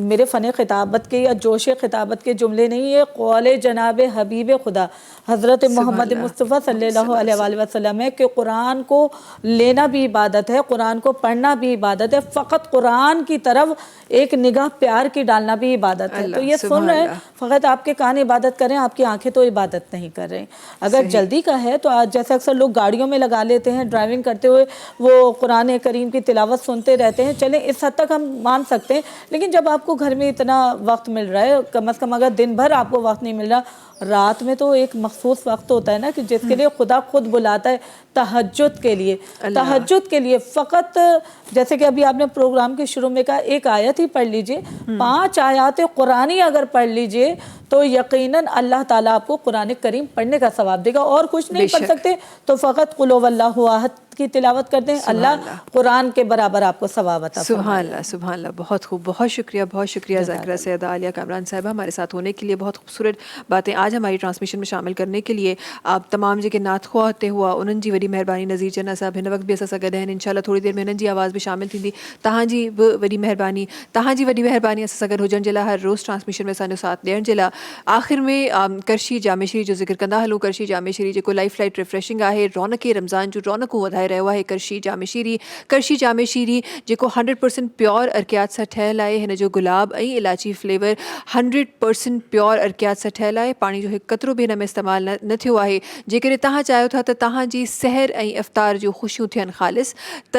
میرے فن خطابت کے یا جوش خطابت کے جملے نہیں, یہ قول جناب حبیب خدا حضرت محمد مصطفیٰ صلی اللہ علیہ وآلہ وسلم ہے کہ قرآن کو لینا بھی عبادت ہے, قرآن کو پڑھنا بھی عبادت ہے, فقط قرآن کی طرف ایک نگاہ پیار کی ڈالنا بھی عبادت ہے. تو یہ سن رہے ہیں, فقط آپ کے کان عبادت کریں, آپ کی آنکھیں تو عبادت نہیں کر رہے. اگر جلدی کا ہے تو آج جیسے اکثر لوگ گاڑیوں میں لگا لیتے ہیں, ڈرائیونگ کرتے ہوئے وہ قرآن کریم کی تلاوت سنتے رہتے ہیں, چلیں اس حد تک ہم مان سکتے ہیں. لیکن جب آپ کو گھر میں اتنا وقت مل رہا ہے, کم از کم اگر دن بھر آپ کو وقت نہیں مل رہا, رات میں تو ایک مخصوص وقت ہوتا ہے نا کہ جس کے لیے خدا خود بلاتا ہے, تہجد کے لیے. تہجد کے لیے فقط, جیسے کہ ابھی آپ نے پروگرام کے شروع میں کہا, ایک آیت ہی پڑھ لیجئے, 5 آیات قرآنی اگر پڑھ لیجئے تو یقیناً اللہ تعالیٰ آپ کو قرآن کریم پڑھنے کا ثواب دے گا. اور کچھ نہیں پڑھ سکتے تو فقط قل هو اللہ احد کی تلاوت کرتے ہیں, اللہ قرآن کے برابر آپ کو ثواب عطا فرمائے. سبحان اللہ, سبحان اللہ. بہت خوب, بہت شکریہ, بہت شکریہ ذاکرہ سیدہ عالیہ کامران صاحبہ, ہمارے ساتھ ہونے کے لیے, بہت خوبصورت باتیں آج ہماری ٹرانسمیشن میں شامل کرنے کے لیے. آپ تمام جگہ نعت خواہ ہوتے ہوا انہوں جی وری مہربانی. نظیر چنا صاحب ہن وقت بھی ایسا سگد ہیں, انشاءاللہ تھوڑی دیر میں انہوں جی آواز بھی شامل تھی. تہاں جی وری مہربانی, تہاں جی وری مہربانی ایسا سگد ہوجن جلا ہر روز ٹرانسمیشن میں سانو ساتھ ڈیڑھ جلا. آخر میں کرشی جامع شریف جو ذکر کندا ہلو, کرشی جامع شریف جو لائف لائٹ ریفریشنگ ہے, رونق رمضان جو رونق ودائے رہا ہے, کرشی جامع شیری جو 100% پیور ارکیات سا ٹھہل آئے ہیں, جو گلاب ای الائچی فلیور 100% پیور ارکیات سا ٹھہل آئے. پانی جو ہے قطرو بھی ہمیں استعمال نہ تھو ہے. جے تہاں چاہو تھا تو تہاں جی سحر ای افطار جو خوشیوں تھین خالص, تو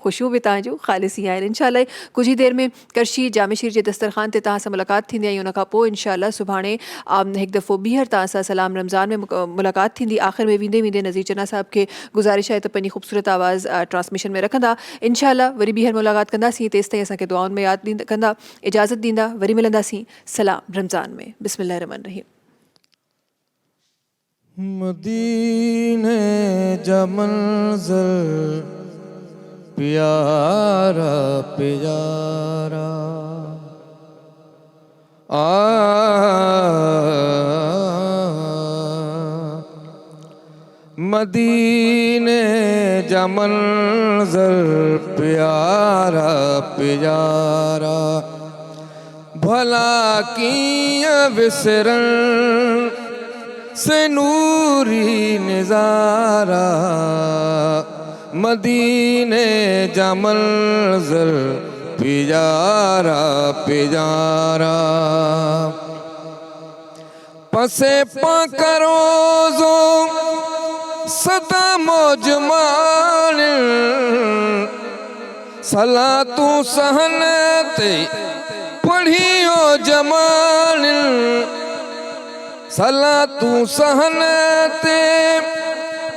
خوشیوں بھی تاں جو خالص ہی آئیں. انشاءاللہ کچھ ہی دیر میں کرشی جامع شیری جے دسترخوان تے تاں سے ملاقات تھیندی آئی, ان کا پو انشاءاللہ صبحانے ایک دفعہ بیہر تاں سا سلام رمضان میں ملاقات تھیندی. آخر میں ویندے نظیر چنا صاحب کے گزارش ہے تو پنی خوبصورت آواز ٹرانسمیشن میں رکھندا. انشاءاللہ وری بیہر ملاقات کندا سی, تیز تائیں اساں کے دعاؤں میں یاد کندا, اجازت دیندا, وری ملندا سی. سلام رمضان میں. بسم اللہ الرحمن الرحیم. مدینے جا منظر پیارا پیارا, مدینے جا منظر پیارا پیارا, بھلا کیاں وسرن سے نوری نظارہ, مدینے جا منظر پیارا پیارا. پسے پاکروزو صدام و جمال, صلاة سہنت پڑھیو جمال, صلاة سہنت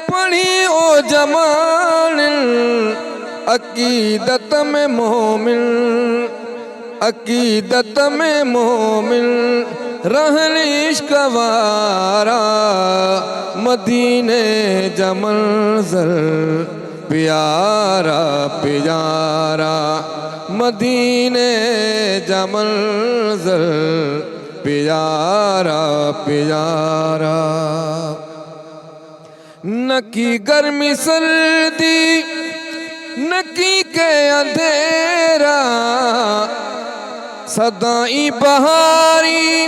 پڑھیو جمال. عقیدت میں مومن, عقیدت میں مومن رہن عشق وارا, مدینے جا منظر پیارا پیارا, مدینے جا منظر پیارا پیارا. نہ کی گرمی سردی, نہ کی کے اندھیرا, سدائیں بہاری